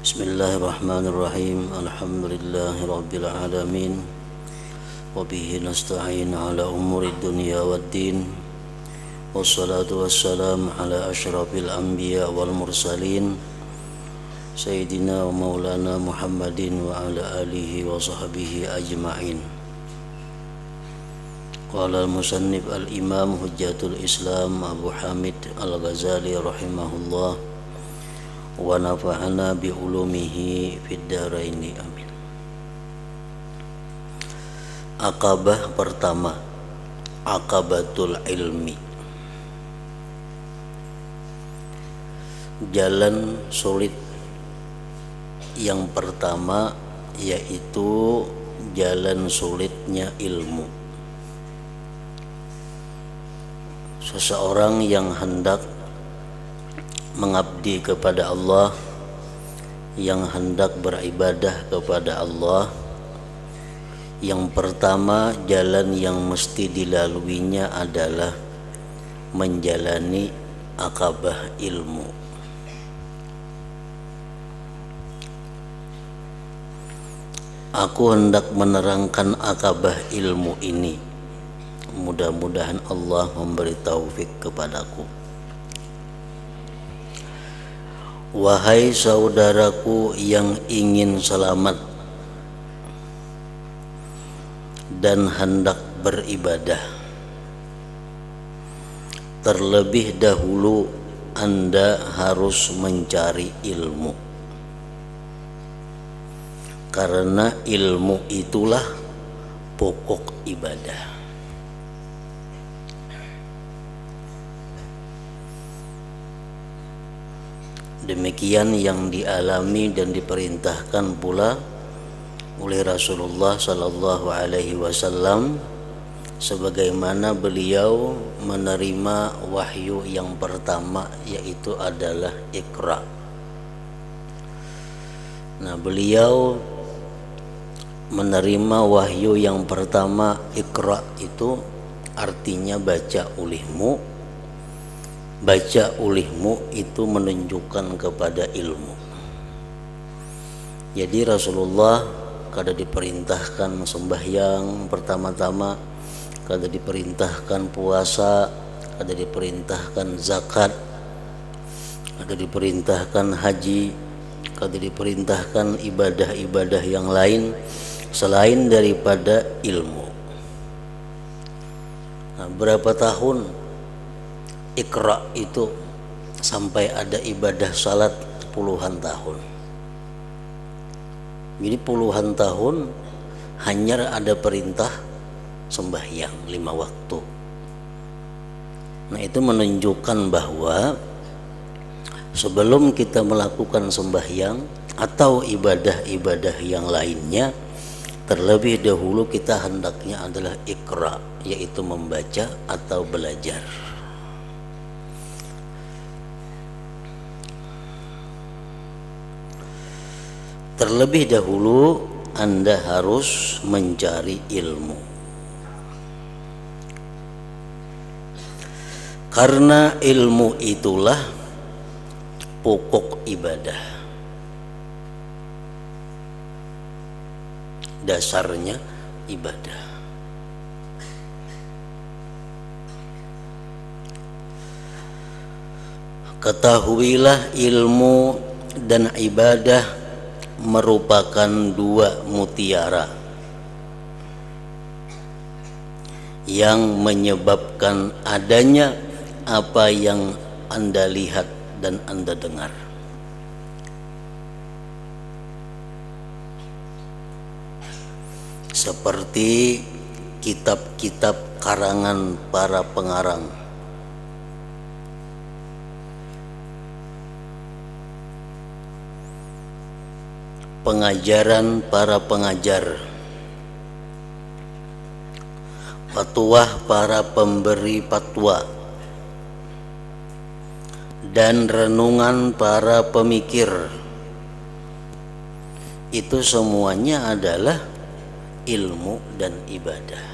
Bismillahirrahmanirrahim. Alhamdulillahirabbil alamin. Wa bihi nasta'in ala umuri dunya waddin. Wassalatu wassalamu ala asyrafil anbiya wal mursalin Sayyidina wa maulana Muhammadin wa ala alihi wa sahbihi ajma'in. Qala al-musannif al-imam hujjatul Islam Abu Hamid al-Ghazali rahimahullah wa nafa'ana bi ulumihi fid dharaini amin. Aqabah pertama, aqabatul ilmi. Jalan sulit yang pertama yaitu jalan sulitnya ilmu. Seseorang yang hendak mengabdi kepada Allah, yang hendak beribadah kepada Allah, yang pertama jalan yang mesti dilaluinya adalah menjalani aqabah ilmu. Aku hendak menerangkan aqabah ilmu ini. Mudah-mudahan Allah memberi taufik kepadaku. Wahai saudaraku yang ingin selamat dan hendak beribadah, terlebih dahulu Anda harus mencari ilmu, karena ilmu itulah pokok ibadah. Demikian yang dialami dan diperintahkan pula oleh Rasulullah sallallahu alaihi wasallam sebagaimana beliau menerima wahyu yang pertama, yaitu adalah Iqra. Nah, beliau menerima wahyu yang pertama Iqra itu artinya baca ulihmu. Baca ulihmu itu menunjukkan kepada ilmu. Jadi Rasulullah kada diperintahkan sembahyang pertama-tama, kada diperintahkan puasa, kada diperintahkan zakat, kada diperintahkan haji, kada diperintahkan ibadah-ibadah yang lain selain daripada ilmu. Nah, berapa tahun Iqra itu sampai ada ibadah salat puluhan tahun. Jadi puluhan tahun hanya ada perintah sembahyang 5 waktu. Nah, itu menunjukkan bahwa sebelum kita melakukan sembahyang atau ibadah-ibadah yang lainnya, terlebih dahulu kita hendaknya adalah Iqra, yaitu membaca atau belajar. Terlebih dahulu Anda harus mencari ilmu, karena ilmu itulah pokok ibadah, dasarnya ibadah. Ketahuilah ilmu dan ibadah merupakan dua mutiara yang menyebabkan adanya apa yang Anda lihat dan Anda dengar. Seperti kitab-kitab karangan para pengarang, pengajaran para pengajar, fatwa para pemberi fatwa, dan renungan para pemikir. Itu semuanya adalah ilmu dan ibadah.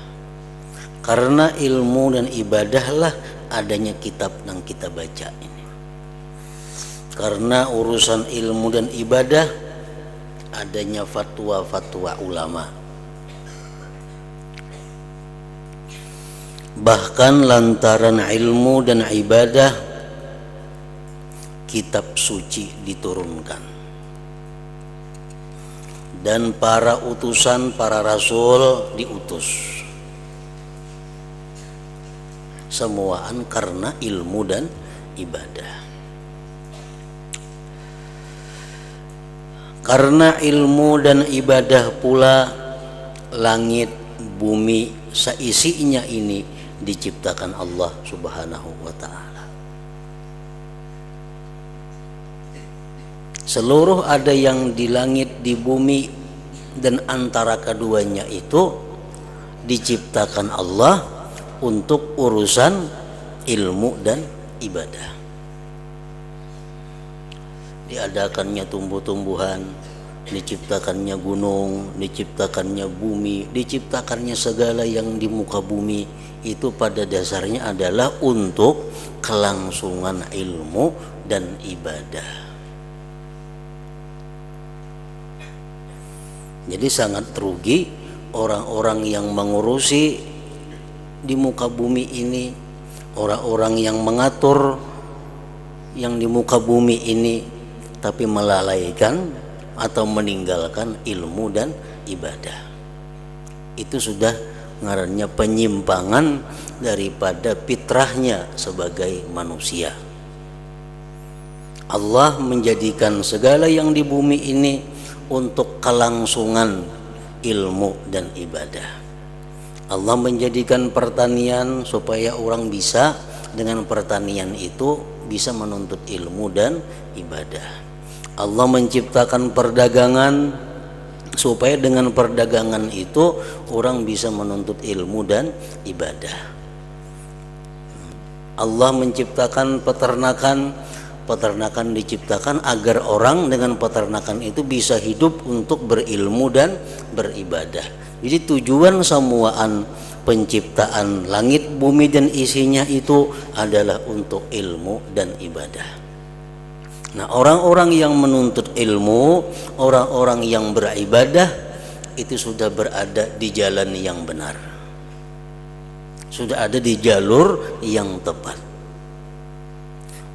Karena ilmu dan ibadahlah adanya kitab yang kita baca ini. karena urusan ilmu dan ibadah adanya fatwa-fatwa ulama. Bahkan lantaran ilmu dan ibadah kitab suci diturunkan dan para utusan, para rasul diutus. Semuaan karena ilmu dan ibadah. Karena ilmu dan ibadah pula langit, bumi, seisinya ini diciptakan Allah Subhanahu wa ta'ala. Seluruh ada yang di langit, di bumi, dan antara keduanya itu diciptakan Allah untuk urusan ilmu dan ibadah. Diadakannya tumbuh-tumbuhan, diciptakannya gunung, diciptakannya bumi, diciptakannya segala yang di muka bumi, itu pada dasarnya adalah untuk kelangsungan ilmu dan ibadah. Jadi sangat rugi orang-orang yang mengurusi di muka bumi ini, orang-orang yang mengatur yang di muka bumi ini, tapi melalaikan atau meninggalkan ilmu dan ibadah. Itu sudah ngarannya penyimpangan daripada fitrahnya sebagai manusia. Allah menjadikan segala yang di bumi ini untuk kelangsungan ilmu dan ibadah. Allah menjadikan pertanian supaya orang bisa dengan pertanian itu bisa menuntut ilmu dan ibadah. Allah menciptakan perdagangan supaya dengan perdagangan itu orang bisa menuntut ilmu dan ibadah. Allah menciptakan peternakan diciptakan agar orang dengan peternakan itu bisa hidup untuk berilmu dan beribadah. Jadi tujuan semuaan penciptaan langit, bumi dan isinya itu adalah untuk ilmu dan ibadah. Nah, orang-orang yang menuntut ilmu, orang-orang yang beribadah itu sudah berada di jalan yang benar. Sudah ada di jalur yang tepat.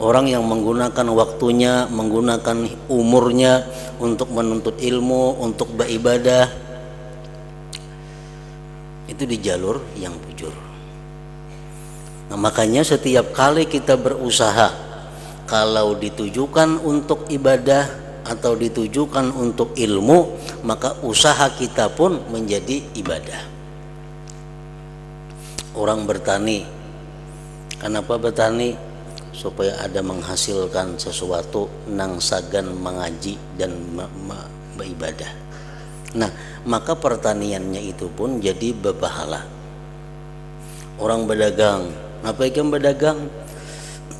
Orang yang menggunakan waktunya, menggunakan umurnya untuk menuntut ilmu, untuk beribadah, itu di jalur yang bujur. Nah, makanya setiap kali kita berusaha, kalau ditujukan untuk ibadah atau ditujukan untuk ilmu, maka usaha kita pun menjadi ibadah. Orang bertani, kenapa bertani? Supaya ada menghasilkan sesuatu nang sagan mengaji dan beribadah. Nah, maka pertaniannya itu pun jadi berpahala. Orang berdagang, apa yang berdagang?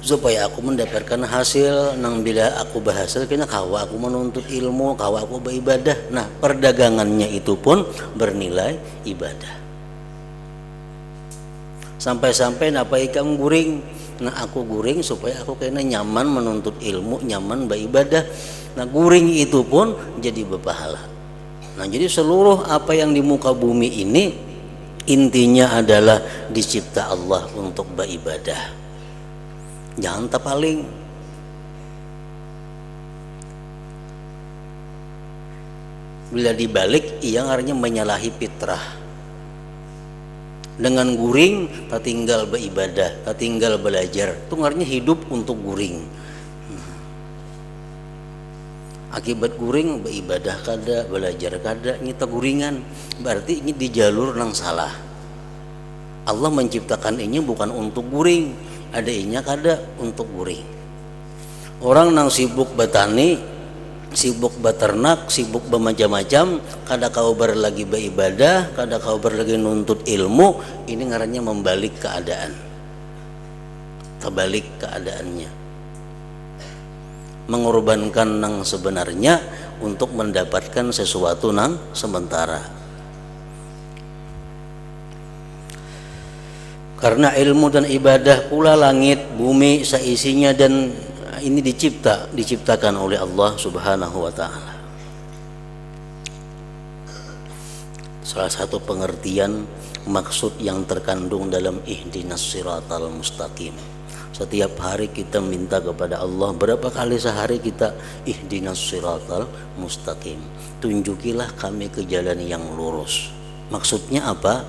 Supaya aku mendapatkan hasil, nang bila aku berhasil kena kawa aku menuntut ilmu, kawa aku beribadah. Nah, perdagangannya itu pun bernilai ibadah. Sampai-sampai napa ikam guring. Nah, aku guring supaya aku kena nyaman menuntut ilmu, nyaman beribadah. Nah, guring itu pun jadi berpahala. Nah, jadi seluruh apa yang di muka bumi ini intinya adalah dicipta Allah untuk beribadah. Jangan terpaling. Bila dibalik, ia artinya menyalahi fitrah. Dengan guring tak tinggal beribadah, tak tinggal belajar, itu artinya hidup untuk guring. Akibat guring beribadah kada, belajar kada, ini tak guringan, berarti ini di jalur yang salah. Allah menciptakan ini bukan untuk guring, ada inya kada untuk guring. Orang nang sibuk bertani, sibuk beternak, sibuk bermacam-macam, kada kau lagi beribadah, kada kau lagi nuntut ilmu, ini ngarannya membalik keadaan. Terbalik keadaannya. Mengorbankan nang sebenarnya untuk mendapatkan sesuatu nang sementara. Karena ilmu dan ibadah pula langit, bumi, seisinya dan ini diciptakan oleh Allah Subhanahu wa taala. Salah satu pengertian maksud yang terkandung dalam ihdinas siratal mustaqim. Setiap hari kita minta kepada Allah, berapa kali sehari kita ihdinas siratal mustaqim, tunjukilah kami ke jalan yang lurus. Maksudnya apa?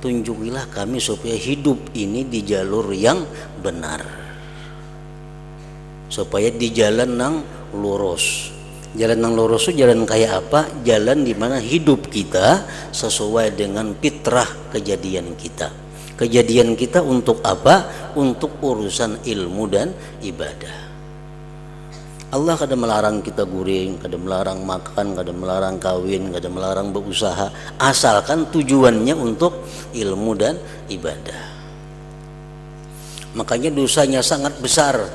Tunjukilah kami supaya hidup ini di jalur yang benar, supaya di jalan yang lurus. Jalan yang lurus itu jalan kayak apa? Jalan di mana hidup kita sesuai dengan fitrah kejadian kita. Kejadian kita untuk apa? Untuk urusan ilmu dan ibadah. Allah kadang melarang kita guring, kadang melarang makan, kadang melarang kawin, kadang melarang berusaha, asalkan tujuannya untuk ilmu dan ibadah. Makanya dosanya sangat besar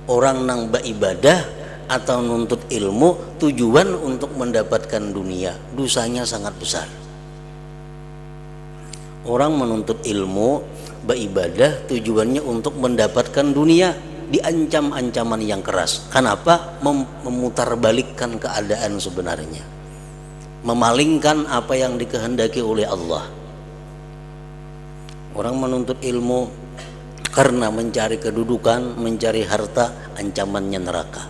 orang nang beribadah atau nuntut ilmu tujuan untuk mendapatkan dunia, dosanya sangat besar. Orang menuntut ilmu, beribadah tujuannya untuk mendapatkan dunia, diancam ancaman yang keras. Kenapa? Memutarbalikkan keadaan sebenarnya, memalingkan apa yang dikehendaki oleh Allah. Orang menuntut ilmu karena mencari kedudukan, mencari harta, ancamannya neraka.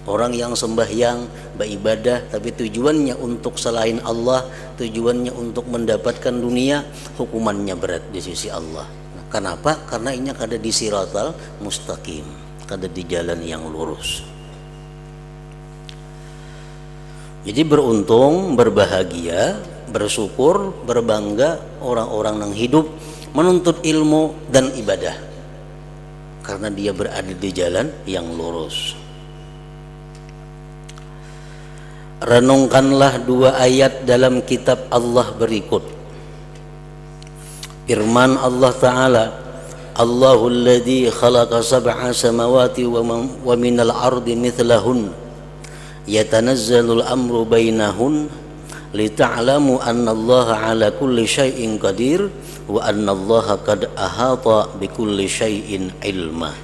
Orang yang sembahyang, beribadah tapi tujuannya untuk selain Allah, tujuannya untuk mendapatkan dunia, hukumannya berat di sisi Allah. Nah, kenapa? Karena ini ada di siratal mustaqim, ada di jalan yang lurus. Jadi beruntung, berbahagia, bersyukur, berbangga orang-orang yang hidup menuntut ilmu dan ibadah karena dia berada di jalan yang lurus. Renungkanlah dua ayat dalam kitab Allah berikut. Firman Allah Ta'ala, Allahul ladzi khalaqa sab'a samawati wa minal ardi mithlahun yatanazzalul amru bainahun lita'lamu anna Allah ala kulli syai'in qadir wa anna Allah qad ahata bi kulli syai'in ilma.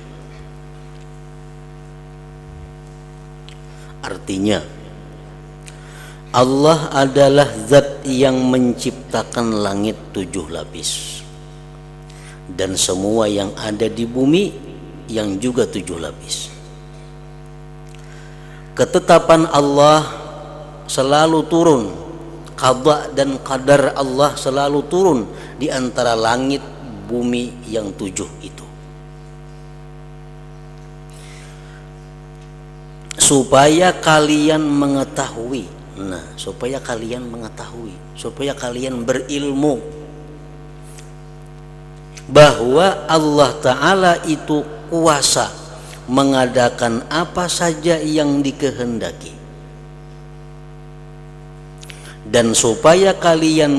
Artinya, Allah adalah zat yang menciptakan langit 7 lapis dan semua yang ada di bumi yang juga 7 lapis. Ketetapan Allah selalu turun, qada dan qadar Allah selalu turun di antara langit bumi yang 7 itu, supaya kalian mengetahui. Nah, supaya kalian mengetahui, supaya kalian berilmu bahwa Allah Ta'ala itu kuasa mengadakan apa saja yang dikehendaki, dan supaya kalian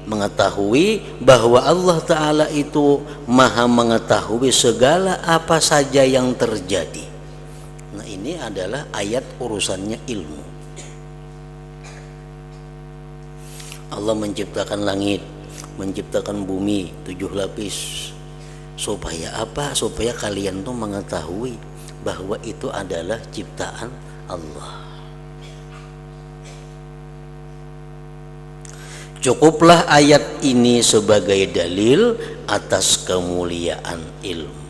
mengetahui bahwa Allah Ta'ala itu maha mengetahui segala apa saja yang terjadi. Nah, ini adalah ayat urusannya ilmu. Allah menciptakan langit, menciptakan bumi 7 lapis. Supaya apa? Supaya kalian tuh mengetahui bahwa itu adalah ciptaan Allah. Cukuplah ayat ini sebagai dalil atas kemuliaan ilmu.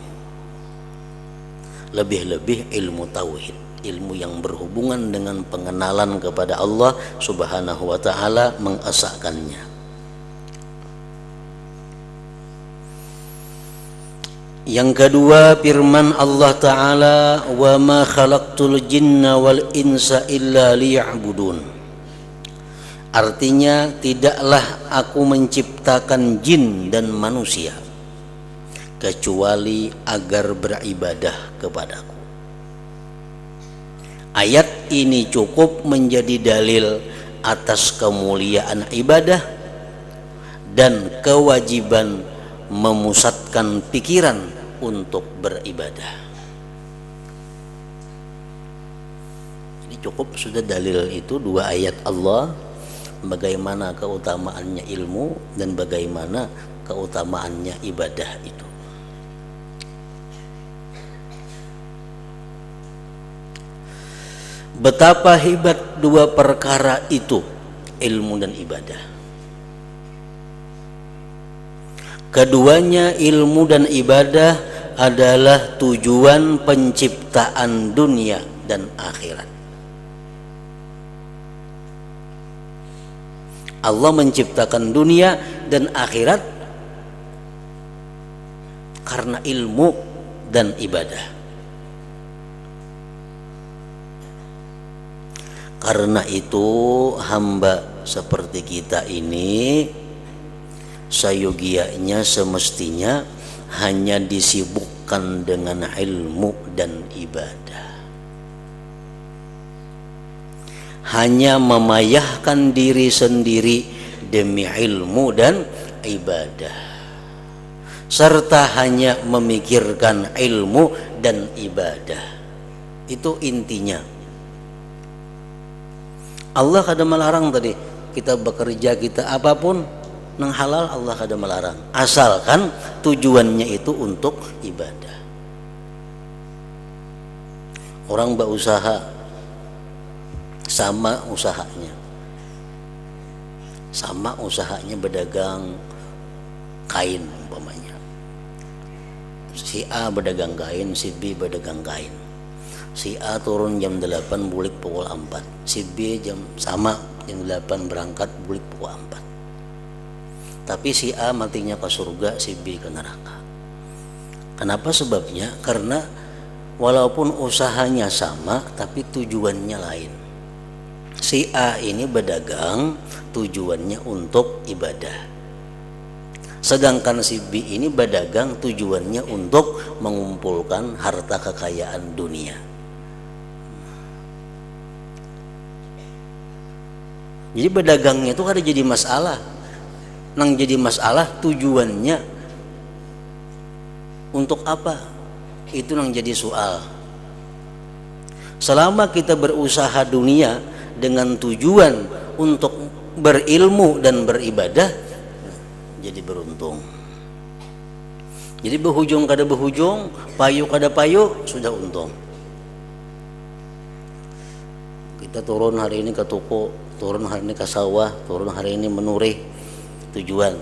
Lebih-lebih ilmu tauhid, ilmu yang berhubungan dengan pengenalan kepada Allah Subhanahu wa Ta'ala, mengesahkannya. Yang kedua, firman Allah Ta'ala, wa ma khalaqtul jinna wal insa illa liya'budun. Artinya, tidaklah aku menciptakan jin dan manusia kecuali agar beribadah kepadaku. Ayat ini cukup menjadi dalil atas kemuliaan ibadah dan kewajiban memusatkan pikiran untuk beribadah. Jadi cukup sudah dalil itu, 2 ayat Allah, bagaimana keutamaannya ilmu dan bagaimana keutamaannya ibadah itu. Betapa hebat dua perkara itu, ilmu dan ibadah. Keduanya, ilmu dan ibadah, adalah tujuan penciptaan dunia dan akhirat. Allah menciptakan dunia dan akhirat karena ilmu dan ibadah. Karena itu hamba seperti kita ini sayogianya semestinya hanya disibukkan dengan ilmu dan ibadah. Hanya memayahkan diri sendiri demi ilmu dan ibadah, serta hanya memikirkan ilmu dan ibadah. Itu intinya. Allah kada melarang tadi kita bekerja, kita apapun nang halal, Allah kada melarang, asalkan tujuannya itu untuk ibadah. Orang berusaha sama usahanya berdagang kain umpamanya. Si A berdagang kain, si B berdagang kain. Si A turun jam 8 bulik pukul 4. Si B jam 8 berangkat bulik pukul 4. Tapi si A matinya ke surga, si B ke neraka. Kenapa sebabnya? Karena walaupun usahanya sama tapi tujuannya lain. Si A ini berdagang tujuannya untuk ibadah. Sedangkan si B ini berdagang tujuannya untuk mengumpulkan harta kekayaan dunia. Jadi berdagangnya itu kada jadi masalah. Nang jadi masalah tujuannya untuk apa? Itu nang jadi soal. Selama kita berusaha dunia dengan tujuan untuk berilmu dan beribadah, jadi beruntung. Jadi berhujung kada berhujung, payu kada payu, sudah untung. Kita turun hari ini ke toko, turun hari ini ke sawah, turun hari ini menurih, tujuan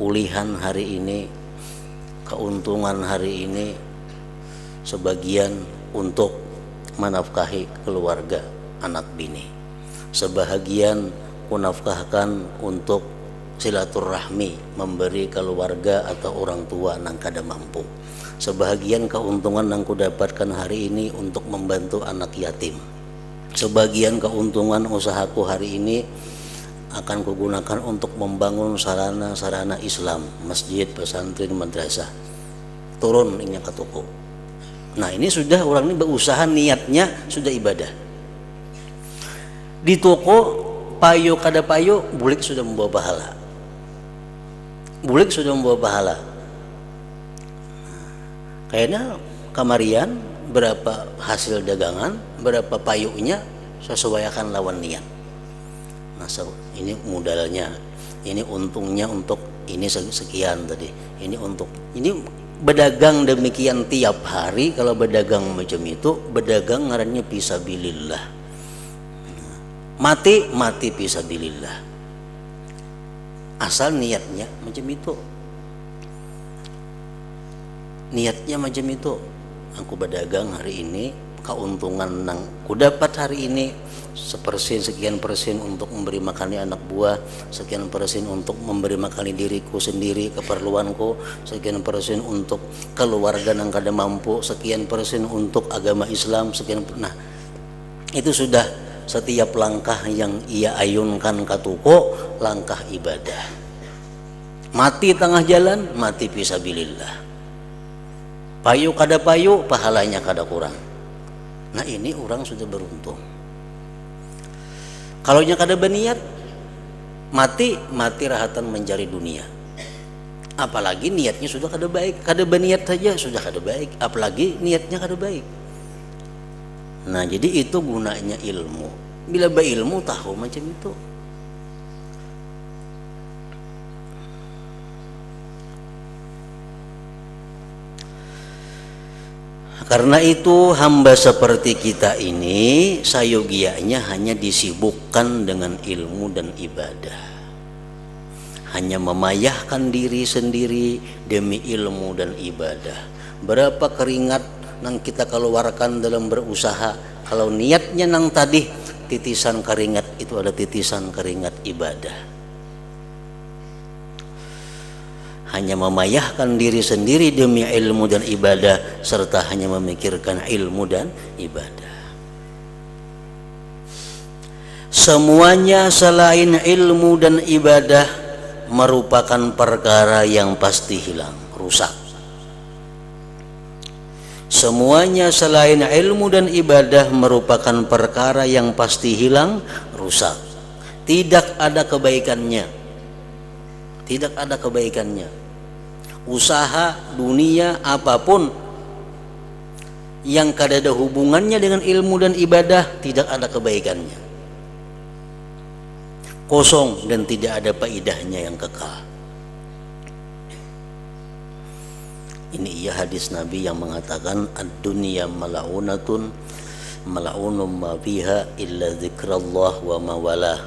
ulihan hari ini, keuntungan hari ini sebagian untuk menafkahi keluarga anak bini, sebahagian kunafkahkan untuk silaturahmi, memberi keluarga atau orang tua nang kada mampu, sebahagian keuntungan nang kudapatkan hari ini untuk membantu anak yatim, sebagian keuntungan usahaku hari ini akan kugunakan untuk membangun sarana-sarana Islam, masjid, pesantren, madrasah. Turun ini ke toko. Nah ini sudah orang ini berusaha, niatnya sudah ibadah. Di toko payu kada payu, bulik sudah membawa pahala. Bulik sudah membawa pahala. Kayaknya kamarian berapa hasil dagangan, berapa payunya, sesuaikan lawan niat. Nah ini modalnya, ini untungnya untuk ini sekian tadi, ini untuk ini berdagang demikian tiap hari. Kalau berdagang macam itu, berdagang ngarannya fisabilillah. Mati fisabilillah, asal niatnya macam itu. Niatnya macam itu. Aku berdagang hari ini, keuntungan nang ku dapat hari ini sekian persen untuk memberi makan anak buah, sekian persen untuk memberi makan diriku sendiri, keperluanku, sekian persen untuk keluarga yang kada mampu, sekian persen untuk agama Islam, sekian. Nah itu sudah setiap langkah yang ia ayunkan ke toko, langkah ibadah. Mati tengah jalan, mati fisabilillah. Payu kada payu, pahalanya kada kurang. Nah ini orang sudah beruntung. Kalau nya kada berniat, mati rahatan mencari dunia. Apalagi niatnya sudah kada baik, kada berniat saja sudah kada baik, apalagi niatnya kada baik. Nah jadi itu gunanya ilmu. Bila berilmu tahu macam itu. Karena itu hamba seperti kita ini sayogianya hanya disibukkan dengan ilmu dan ibadah, hanya memayahkan diri sendiri demi ilmu dan ibadah. Berapa keringat yang kita keluarkan dalam berusaha, kalau niatnya nang tadi titisan keringat itu ada titisan keringat ibadah. Hanya memayahkan diri sendiri demi ilmu dan ibadah, serta hanya memikirkan ilmu dan ibadah. Semuanya selain ilmu dan ibadah merupakan perkara yang pasti hilang, rusak. Semuanya selain ilmu dan ibadah merupakan perkara yang pasti hilang, rusak. Tidak ada kebaikannya. Tidak ada kebaikannya. Usaha dunia apapun yang kada ada hubungannya dengan ilmu dan ibadah tidak ada kebaikannya. Kosong dan tidak ada faedahnya yang kekal. Ini ia hadis Nabi yang mengatakan ad-dunya mal'unatun mal'unum ma fiha illa dzikrullah wa ma walah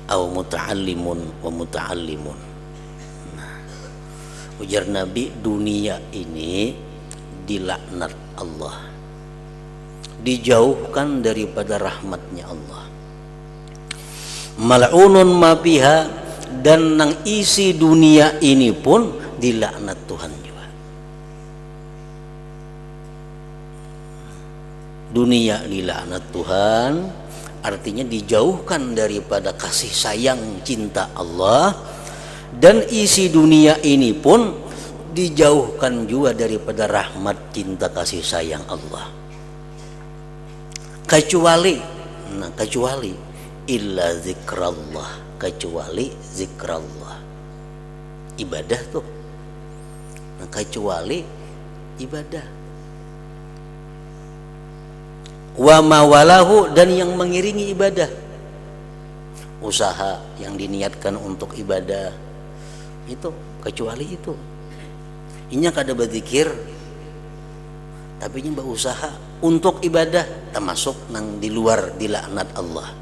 aw muta'allimun wa muta'allimun. Nah, ujar Nabi, dunia ini dilaknat Allah, dijauhkan daripada rahmatnya Allah. Mal'unun ma fiha, dan nang isi dunia ini pun dilaknat Tuhan juga. Dunia dilaknat Tuhan artinya dijauhkan daripada kasih sayang cinta Allah, dan isi dunia ini pun dijauhkan juga daripada rahmat cinta kasih sayang Allah. Kecuali illa zikrullah, kecuali zikrullah, ibadah tuh. Nah, kecuali ibadah. Wa mawalahu, dan yang mengiringi ibadah, usaha yang diniatkan untuk ibadah itu, kecuali itu. Inya kada berzikir tapi nya berusaha untuk ibadah, termasuk nang di luar dilaknat Allah,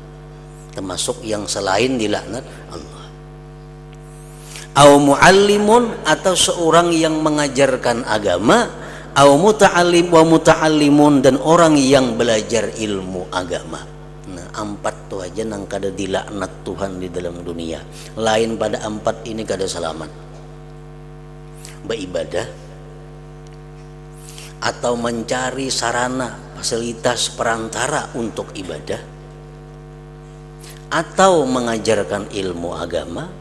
termasuk yang selain dilaknat Allah. Au muallimun, atau seorang yang mengajarkan agama, au muta'allim wa muta'allimun, dan orang yang belajar ilmu agama. Nah, 4 tuh aja nang kada dilaknat Tuhan di dalam dunia. Lain pada 4 ini kada selamat. Beribadah atau mencari sarana, fasilitas, perantara untuk ibadah, atau mengajarkan ilmu agama,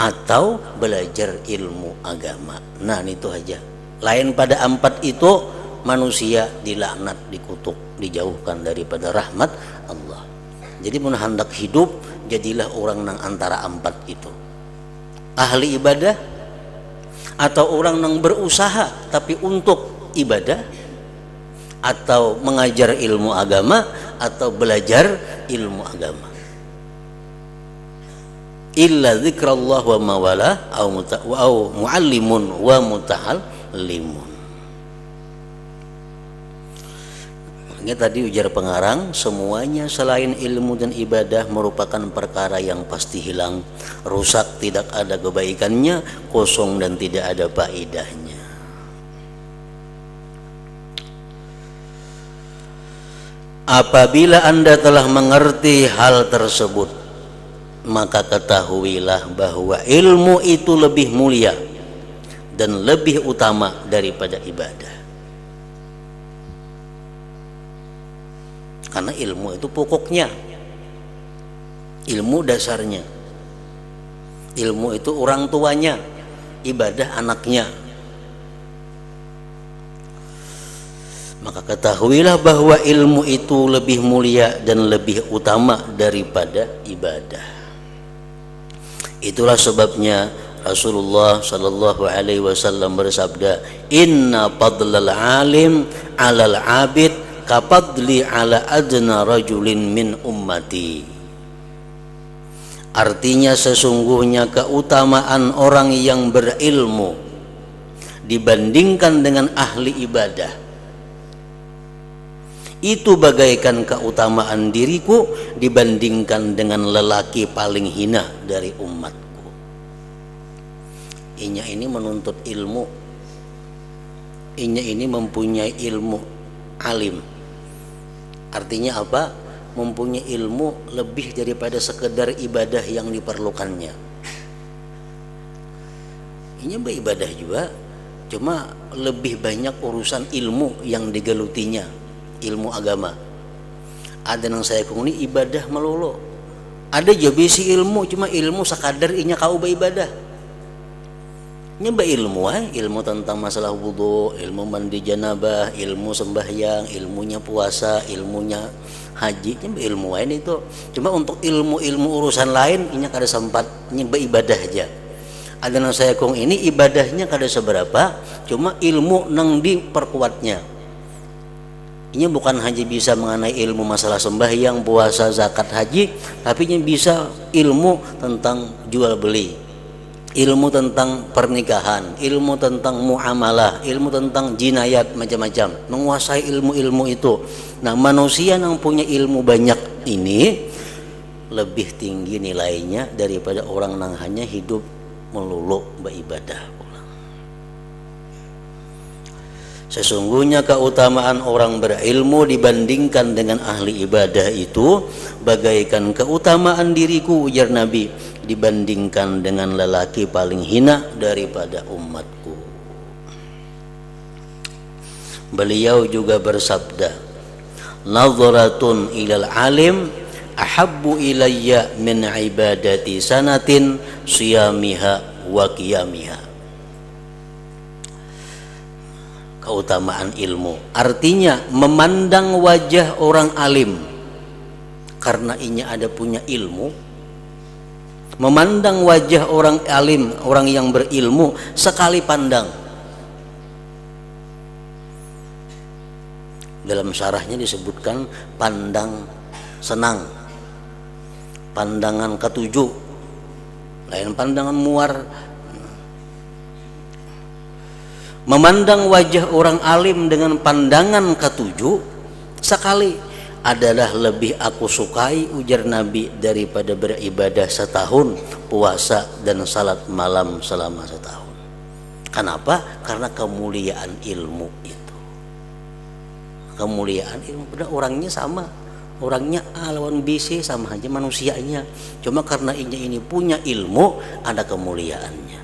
atau belajar ilmu agama. Nah, itu aja. Lain pada 4 itu manusia dilaknat, dikutuk, dijauhkan daripada rahmat Allah. Jadi mun hendak hidup, jadilah orang nang antara 4 itu. Ahli ibadah, atau orang nang berusaha tapi untuk ibadah, atau mengajar ilmu agama, atau belajar ilmu agama. Illa zikrullah wa mawala au muallimun wa muta'allimun. Ini tadi ujar pengarang, semuanya selain ilmu dan ibadah merupakan perkara yang pasti hilang, rusak, tidak ada kebaikannya, kosong dan tidak ada faedahnya. Apabila Anda telah mengerti hal tersebut, maka ketahuilah bahwa ilmu itu lebih mulia dan lebih utama daripada ibadah. Karena ilmu itu pokoknya, ilmu dasarnya, ilmu itu orang tuanya, ibadah anaknya. Maka ketahuilah bahwa ilmu itu lebih mulia dan lebih utama daripada ibadah. Itulah sebabnya Rasulullah sallallahu alaihi wasallam bersabda, "Inna fadlal alim 'alal 'abid kapadli 'ala adna rajulin min ummati." Artinya sesungguhnya keutamaan orang yang berilmu dibandingkan dengan ahli ibadah Itu bagaikan keutamaan diriku dibandingkan dengan lelaki paling hina dari umatku. Inya ini menuntut ilmu, inya ini mempunyai ilmu alim. Artinya apa? Mempunyai ilmu lebih daripada sekedar ibadah yang diperlukannya. Inya beribadah juga, cuma lebih banyak urusan ilmu yang digelutinya, ilmu agama. Ada yang saya kuni ibadah melulu, ada juga bisi ilmu, cuma ilmu sekadar inya kau beribadah. Nyeba ilmu, ilmu tentang masalah wudu, ilmu mandi janabah, ilmu sembahyang, ilmunya puasa, ilmunya haji, nyeba ilmu ini itu. Cuma untuk ilmu urusan lain inya kada sempat, nyeba ibadah aja. Ada yang saya kong ini ibadahnya kada seberapa, cuma ilmu nang diperkuatnya. Ini bukan hanya bisa mengenai ilmu masalah sembahyang, puasa, zakat, haji, tapi ini bisa ilmu tentang jual beli, ilmu tentang pernikahan, ilmu tentang muamalah, ilmu tentang jinayat, macam-macam. Menguasai ilmu-ilmu itu. Nah, manusia yang punya ilmu banyak ini lebih tinggi nilainya daripada orang yang hanya hidup melulu beribadah. Sesungguhnya keutamaan orang berilmu dibandingkan dengan ahli ibadah itu bagaikan keutamaan diriku, ujar Nabi, dibandingkan dengan lelaki paling hina daripada umatku. Beliau juga bersabda, nadharatun ilal alim ahabbu ilayya min ibadati sanatin siyamiha wa qiyamiha. Keutamaan ilmu artinya memandang wajah orang alim karena inya ada punya ilmu. Memandang wajah orang alim, orang yang berilmu sekali pandang. Dalam syarahnya disebutkan pandang senang, pandangan ketujuh, lain pandangan muar. Memandang wajah orang alim dengan pandangan ketujuh sekali adalah lebih aku sukai, ujar Nabi, daripada beribadah setahun, puasa dan salat malam selama setahun. Kenapa? Karena kemuliaan ilmu itu. Kemuliaan ilmu, padahal orangnya sama, orangnya A lawan BC sama aja manusianya, cuma karena ini punya ilmu ada kemuliaannya.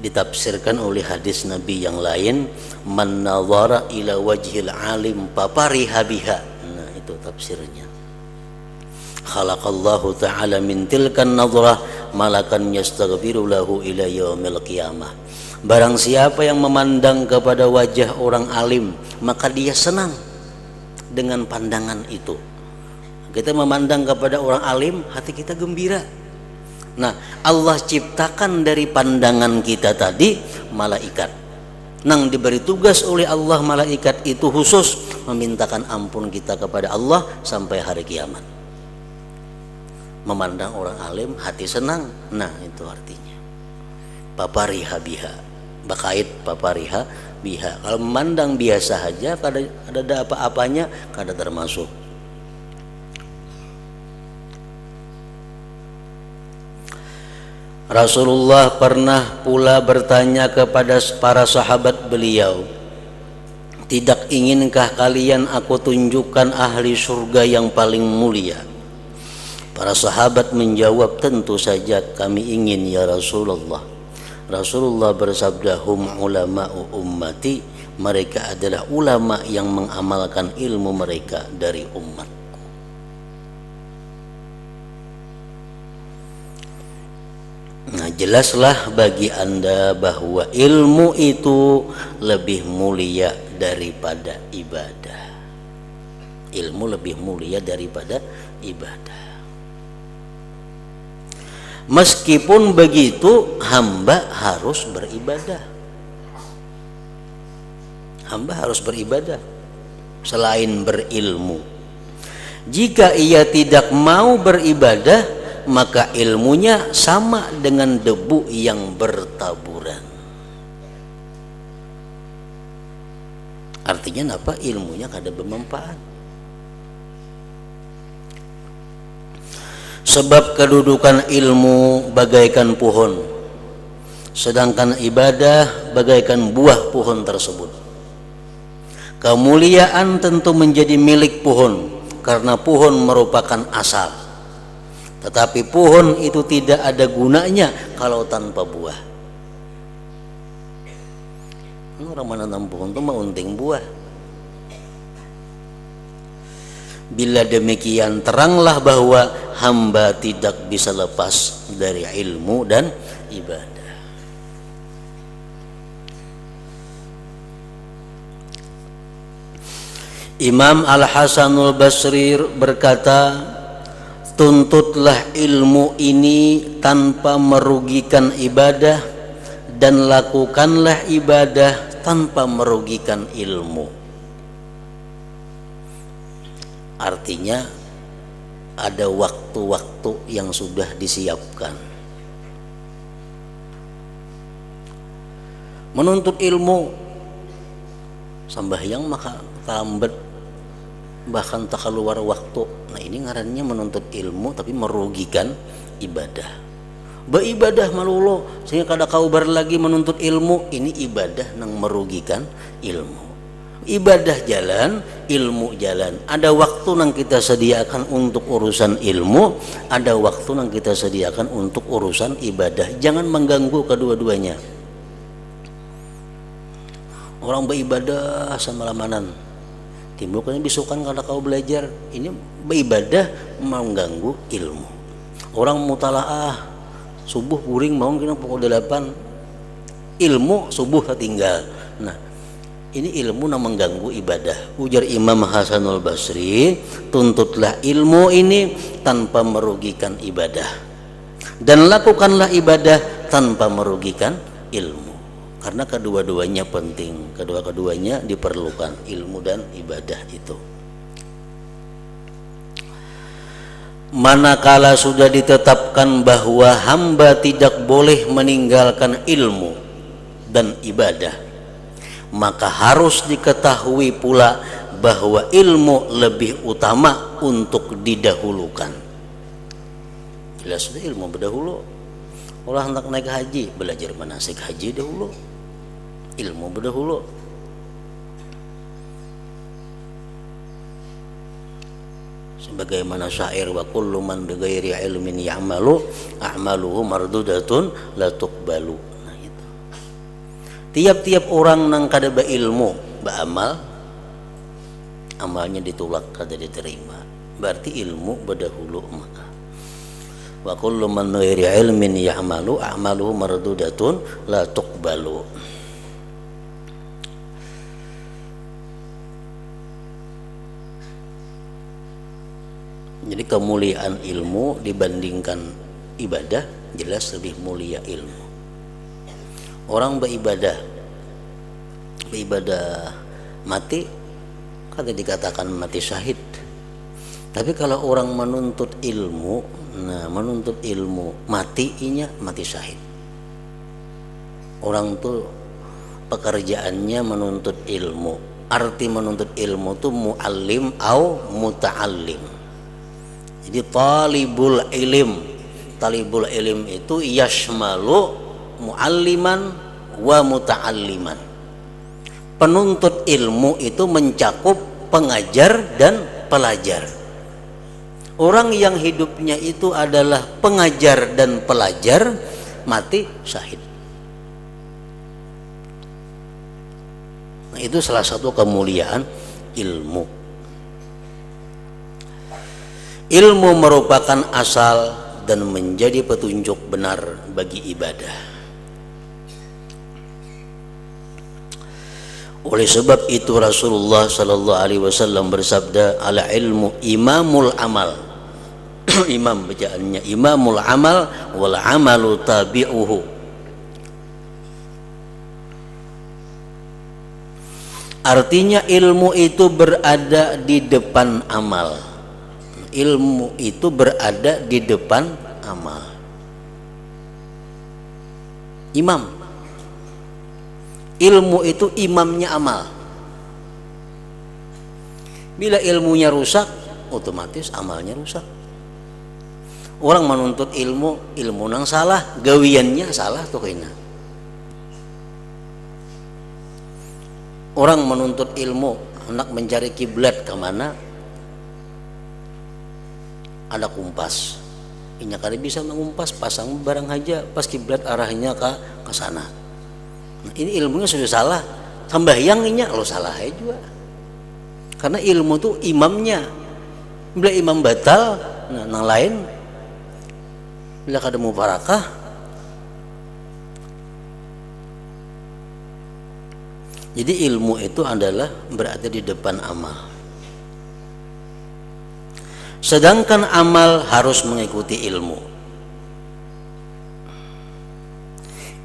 Ditafsirkan oleh hadis Nabi yang lain, man nadhara ila wajhil alim papariha biha. Nah, itu tafsirnya. Khalaqallahu ta'ala min tilkan nadhrah malakan yastaghfiru lahu ila yaumil qiyamah. Barang siapa yang memandang kepada wajah orang alim, maka dia senang dengan pandangan itu. Kita memandang kepada orang alim, hati kita gembira. Nah, Allah ciptakan dari pandangan kita tadi malaikat. Nang diberi tugas oleh Allah malaikat itu khusus memintakan ampun kita kepada Allah sampai hari kiamat. Memandang orang alim hati senang. Nah, itu artinya. Papariha biha. Bakait papariha biha. Kalau memandang biasa saja kada ada apa-apanya, kada termasuk. Rasulullah pernah pula bertanya kepada para sahabat beliau, tidak inginkah kalian aku tunjukkan ahli surga yang paling mulia? Para sahabat menjawab, tentu saja kami ingin ya Rasulullah. Rasulullah bersabda, hum ulama'u ummati, mereka adalah ulama yang mengamalkan ilmu mereka dari umat. Nah, jelaslah bagi Anda bahwa ilmu itu lebih mulia daripada ibadah. Ilmu lebih mulia daripada ibadah. Meskipun begitu, hamba harus beribadah. Hamba harus beribadah selain berilmu. Jika ia tidak mau beribadah, maka ilmunya sama dengan debu yang bertaburan. Artinya apa? Ilmunya kada bermanfaat. Sebab kedudukan ilmu bagaikan pohon, sedangkan ibadah bagaikan buah pohon tersebut. Kemuliaan tentu menjadi milik pohon karena pohon merupakan asal. Tetapi pohon itu tidak ada gunanya kalau tanpa buah. Orang menanam pohon itu mengunting buah. Bila demikian, teranglah bahwa hamba tidak bisa lepas dari ilmu dan ibadah. Imam Al-Hasanul Basri berkata, tuntutlah ilmu ini tanpa merugikan ibadah, dan lakukanlah ibadah tanpa merugikan ilmu. Artinya ada waktu-waktu yang sudah disiapkan. Menuntut ilmu sambahyang maka lambat, bahkan tak keluar waktu. Nah ini ngarannya menuntut ilmu tapi merugikan ibadah. Beribadah malulo sehingga kada kaubar lagi menuntut ilmu, ini ibadah yang merugikan ilmu. Ibadah jalan, ilmu jalan. Ada waktu yang kita sediakan untuk urusan ilmu, ada waktu yang kita sediakan untuk urusan ibadah. Jangan mengganggu kedua-duanya. Orang beribadah sama lamanan, timbul kan bisukan karena kau belajar. Ini beribadah mengganggu ilmu. Orang mutalaah subuh puring mau kena pukul 8, ilmu subuh tertinggal. Nah ini ilmu yang mengganggu ibadah. Ujar Imam Hasanul Basri, tuntutlah ilmu ini tanpa merugikan ibadah, dan lakukanlah ibadah tanpa merugikan ilmu. Karena kedua-duanya penting, kedua-duanya diperlukan, ilmu dan ibadah itu. Manakala sudah ditetapkan bahwa hamba tidak boleh meninggalkan ilmu dan ibadah, maka harus diketahui pula bahwa ilmu lebih utama untuk didahulukan. Jelas sudah ilmu berdahulu. Orang hendak naik haji, belajar manasik haji dahulu, ilmu berdahulu. Sebagaimana syair, wa kullu man bighairi ilmin ya'malu a'maluhu mardudatun la tuqbalu. Nah itu. Tiap-tiap orang nang kada berilmu, beramal, amalnya ditolak, kada diterima. Berarti ilmu berdahulu maka. Wa kullu man bighairi ilmin ya'malu a'maluhu mardudatun la tuqbalu. Jadi kemuliaan ilmu dibandingkan ibadah jelas lebih mulia ilmu. Orang beribadah mati kada dikatakan mati syahid. Tapi kalau orang menuntut ilmu, nah menuntut ilmu matinya mati syahid. Orang tuh pekerjaannya menuntut ilmu. Arti menuntut ilmu tuh muallim au muta'allim. Jadi talibul ilim itu yashmalu mualliman wa muta'alliman. Penuntut ilmu itu mencakup pengajar dan pelajar. Orang yang hidupnya itu adalah pengajar dan pelajar mati syahid. Nah, itu salah satu kemuliaan ilmu. Ilmu merupakan asal dan menjadi petunjuk benar bagi ibadah. Oleh sebab itu Rasulullah sallallahu alaihi wasallam bersabda, ala ilmu imamul amal. Imam bacaannya imamul amal wal amalu tabi'uhu. Artinya ilmu itu berada di depan amal. Ilmu itu berada di depan amal. Imam, ilmu itu imamnya amal. Bila ilmunya rusak, otomatis amalnya rusak. Orang menuntut ilmu nang salah, gawiannya salah tuh kena. Orang menuntut ilmu, hendak mencari kiblat kemana, ada kumpas. Inya kali bisa mengumpas, pasang barang aja, pas kiblat arahnya ke sana. Nah, ini ilmunya sudah salah. Sambayang inya lo salah aja juga. Karena ilmu tuh imamnya. Bila imam batal, nah nang lain bila kada mubarakah. Jadi ilmu itu adalah berada di depan amal. Sedangkan amal harus mengikuti ilmu.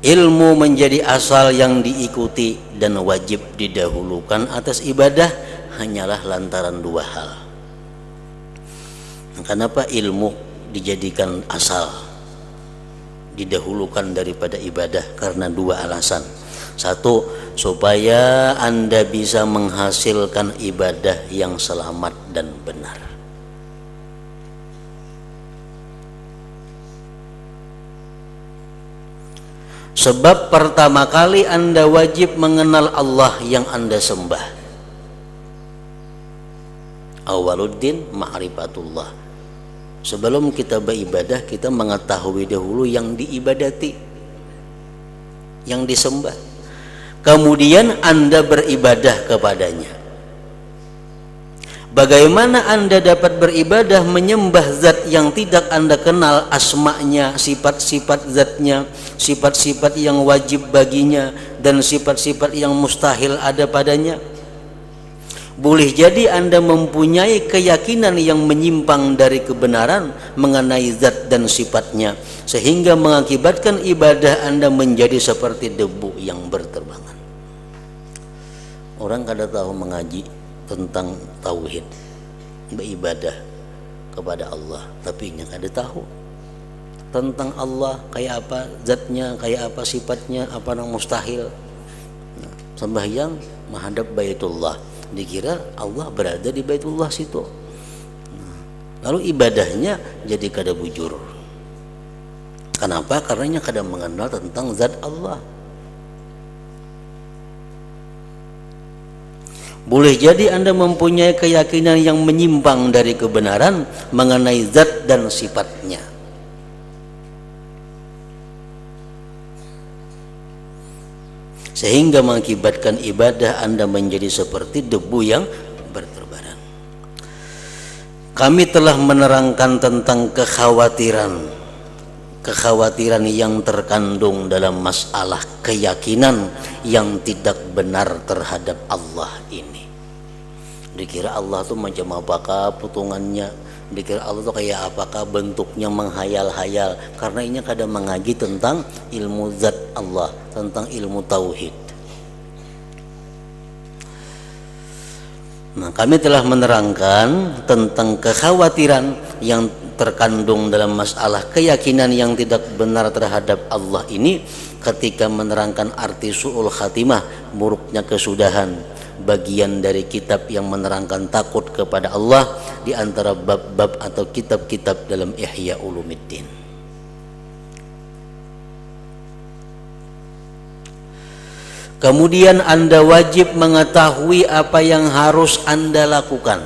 Ilmu menjadi asal yang diikuti dan wajib didahulukan atas ibadah hanyalah lantaran dua hal. Kenapa ilmu dijadikan asal, didahulukan daripada ibadah? Karena dua alasan. Satu, supaya Anda bisa menghasilkan ibadah yang selamat dan benar. Sebab pertama kali Anda wajib mengenal Allah yang Anda sembah. Awaluddin ma'rifatullah. Sebelum kita beribadah, kita mengetahui dahulu yang diibadati, yang disembah. Kemudian Anda beribadah kepadanya. Bagaimana Anda dapat beribadah menyembah zat yang tidak Anda kenal asma'nya, sifat-sifat zatnya, sifat-sifat yang wajib baginya, dan sifat-sifat yang mustahil ada padanya? Boleh jadi Anda mempunyai keyakinan yang menyimpang dari kebenaran mengenai zat dan sifatnya, sehingga mengakibatkan ibadah Anda menjadi seperti debu yang berterbangan. Orang kada tahu mengaji tentang tauhid, beribadah kepada Allah, tapi nya kada tahu tentang Allah, kayak apa zatnya, kayak apa sifatnya, apa yang mustahil. Nah, sembahyang menghadap Baitullah, dikira Allah berada di Baitullah situ. Nah, lalu ibadahnya jadi kada bujur. Kenapa? Karena kada mengenal tentang zat Allah. Boleh jadi Anda mempunyai keyakinan yang menyimpang dari kebenaran mengenai zat dan sifatnya. Sehingga mengakibatkan ibadah Anda menjadi seperti debu yang berterbaran. Kami telah menerangkan tentang kekhawatiran yang terkandung dalam masalah keyakinan yang tidak benar terhadap Allah ini. Dikira Allah tuh macam apakah potongannya, dikira Allah tuh kayak apakah bentuknya, menghayal-hayal, karena ini kadang mengaji tentang ilmu zat Allah, tentang ilmu tauhid. Nah, kami telah menerangkan tentang kekhawatiran yang terkandung dalam masalah keyakinan yang tidak benar terhadap Allah ini ketika menerangkan arti su'ul khatimah, buruknya kesudahan, bagian dari kitab yang menerangkan takut kepada Allah di antara bab-bab atau kitab-kitab dalam Ihya Ulumuddin. Kemudian Anda wajib mengetahui apa yang harus Anda lakukan,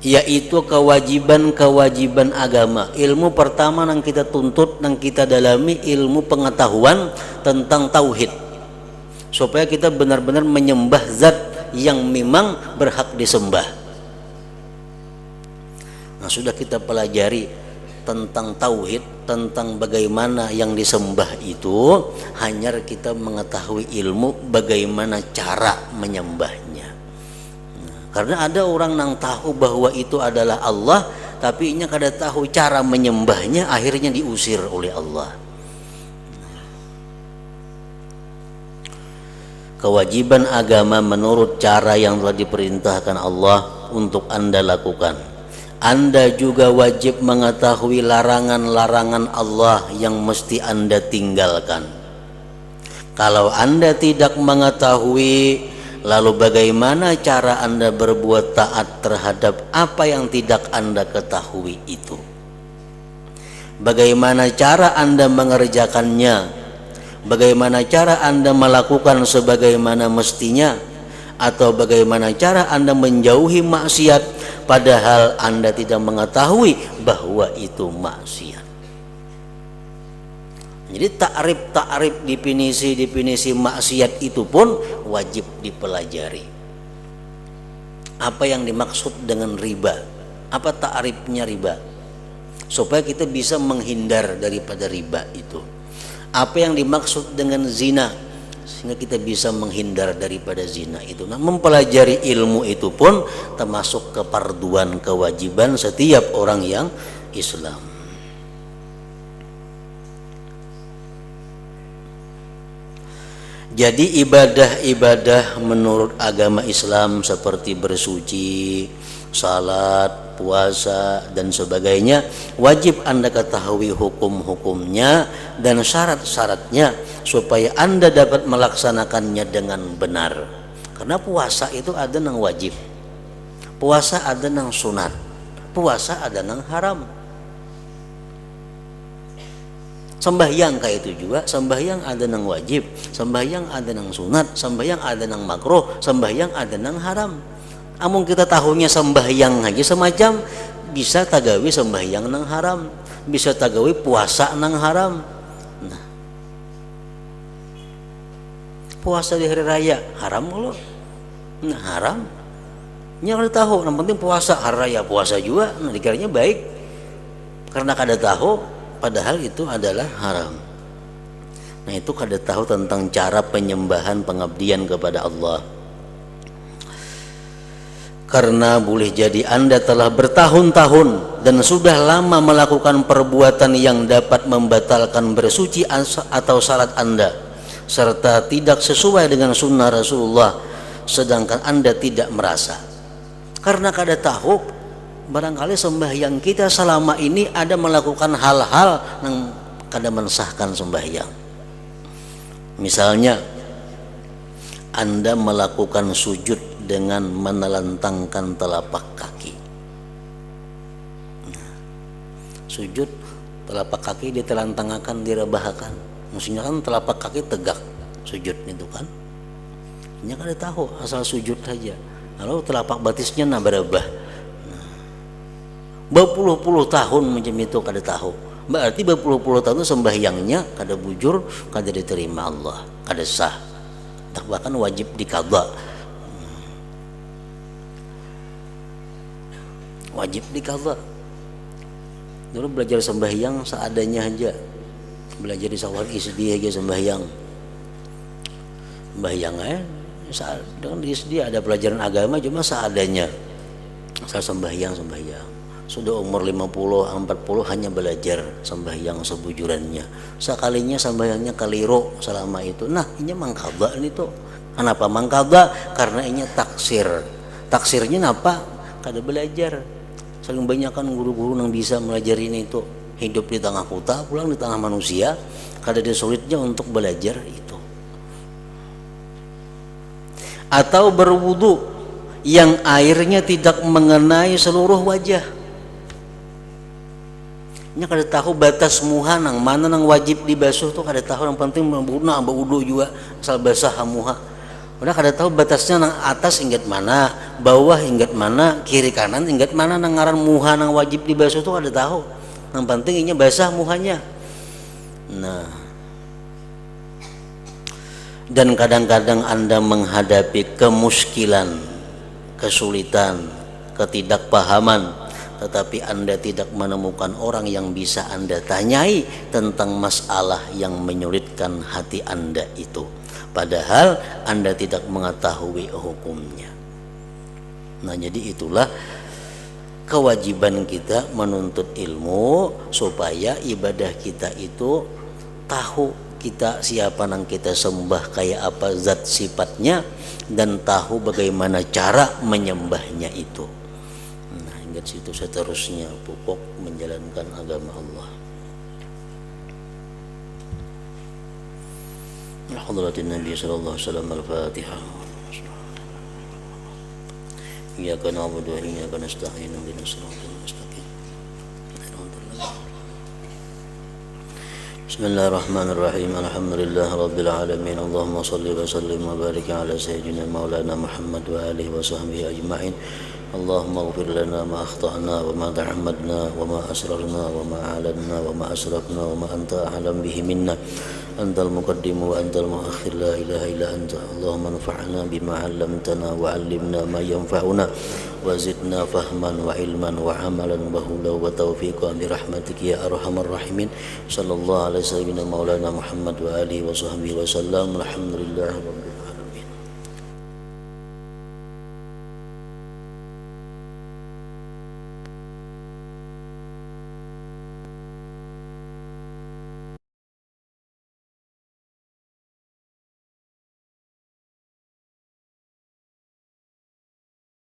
yaitu kewajiban-kewajiban agama. Ilmu pertama yang kita tuntut, yang kita dalami, ilmu pengetahuan tentang tauhid, supaya kita benar-benar menyembah zat yang memang berhak disembah. Nah, sudah kita pelajari tentang tauhid, tentang bagaimana yang disembah itu, hanya kita mengetahui ilmu bagaimana cara menyembahnya. Nah, karena ada orang yang tahu bahwa itu adalah Allah, tapi nya kada tahu cara menyembahnya, akhirnya diusir oleh Allah. Kewajiban agama menurut cara yang telah diperintahkan Allah untuk Anda lakukan. Anda juga wajib mengetahui larangan-larangan Allah yang mesti Anda tinggalkan. Kalau Anda tidak mengetahui lalu bagaimana cara Anda berbuat taat terhadap apa yang tidak Anda ketahui itu? Bagaimana cara Anda mengerjakannya? Bagaimana cara Anda melakukan sebagaimana mestinya? Atau bagaimana cara Anda menjauhi maksiat padahal Anda tidak mengetahui bahwa itu maksiat? Jadi takrif definisi maksiat itu pun wajib dipelajari. Apa yang dimaksud dengan riba? Apa takrifnya riba? Supaya kita bisa menghindar daripada riba itu. Apa yang dimaksud dengan zina? Sehingga kita bisa menghindar daripada zina itu. Nah, mempelajari ilmu itu pun termasuk keparduan, kewajiban setiap orang yang Islam. Jadi ibadah-ibadah menurut agama Islam seperti bersuci, salat, puasa dan sebagainya wajib Anda ketahui hukum-hukumnya dan syarat-syaratnya supaya Anda dapat melaksanakannya dengan benar. Karena puasa itu ada yang wajib, puasa ada yang sunat, puasa ada yang haram. Sembahyang kayak itu juga, sembahyang ada yang wajib, sembahyang ada yang sunat, sembahyang ada yang makruh, sembahyang ada yang haram. Amun kita tahunya sembahyang aja semacam bisa tagawi sembahyang nang haram, bisa tagawi puasa nang haram. Nah, puasa di hari raya haram loh. Nah, haram. Nya kada tahu, yang penting puasa hari raya puasa juga, nah dikiranya baik. Karena kada tahu padahal itu adalah haram. Nah, itu kada tahu tentang cara penyembahan pengabdian kepada Allah. Karena boleh jadi Anda telah bertahun-tahun dan sudah lama melakukan perbuatan yang dapat membatalkan bersuci atau salat Anda, serta tidak sesuai dengan sunnah Rasulullah, sedangkan Anda tidak merasa. Karena kada tahu, barangkali sembahyang kita selama ini ada melakukan hal-hal yang kada mensahkan sembahyang. Misalnya Anda melakukan sujud dengan menelentangkan telapak kaki. Nah, sujud telapak kaki ditelentangkan, direbahakan. Maksudnya kan telapak kaki tegak sujud itu kan. Ini kan tahu asal sujud saja. Lalu telapak batisnya berubah. Nah, berpuluh-puluh tahun macam itu kada tahu. Berarti berpuluh-puluh tahun sembahyangnya kada bujur, kada diterima Allah, kada sah. Bahkan wajib diqadha. Wajib diqadha. Dulu belajar sembahyang seadanya aja, belajar di sawal isdi aja sembahyang saat dengan di isdi ada pelajaran agama cuma seadanya, asal sembahyang. Sudah umur 50 40 hanya belajar sembahyang sebujurannya, sekalinya sembahyangnya keliru selama itu. Nah, ini mangkaba ini tuh. Kenapa mangkaba? Karena ini taksirnya apa? Kada belajar. Saling banyak kan guru-guru yang bisa melajari ini itu, hidup di tengah kota, pulang di tengah manusia, kada ada sulitnya untuk belajar itu. Atau berwudu yang airnya tidak mengenai seluruh wajah. Nya kada tahu batas muha nang mana nang wajib dibasuh tuh kada tahu, yang penting berwudu juga asal basah muha. Udah kada tahu batasnya nang atas ingat mana, bawah ingat mana, kiri kanan ingat mana, nang ngaran muha nang wajib dibasuh tuh kada tahu. Yang penting ini basah muhanya. Nah, dan kadang-kadang Anda menghadapi kemuskilan, kesulitan, ketidakpahaman, tetapi Anda tidak menemukan orang yang bisa Anda tanyai tentang masalah yang menyulitkan hati Anda itu. Padahal Anda tidak mengetahui hukumnya. Nah, jadi itulah kewajiban kita menuntut ilmu supaya ibadah kita itu tahu kita siapa yang kita sembah, kayak apa zat sifatnya, dan tahu bagaimana cara menyembahnya itu. Nah, hingga situ seterusnya pokok menjalankan agama Allah. Alhamdulillah Nabi sallallahu alaihi wasallam. Al-Fatihah. iyyaka na'budu wa iyyaka nasta'in ihdinas siratal mustaqim. Bismillahirrahmanirrahim. Alhamdulillah rabbil alamin. Allahumma shalli wa sallim wa barik ala sayyidina maulana Muhammad wa alihi wa sahbihi ajma'in. Allahumma ighfir lana ma akhtana wa ma ta'ammadna wa ma asrarna wa ma a'lanna wa ma asrafna wa ma anta a'lam bihi minna. Antal muqaddim wa antal muakhir, la ilaha illa anta. Allahumma anfa'na bima 'allamtana wa 'allimna ma yanfa'una wa zidna fahman wa ilman wa amalan wa huda wa taufiqan bi rahmatika ya arhamar rahimin. Sallallahu alaihi wasallam maulana Muhammad wa alihi wa sahbihi wa sallam. Alhamdulillah rabbil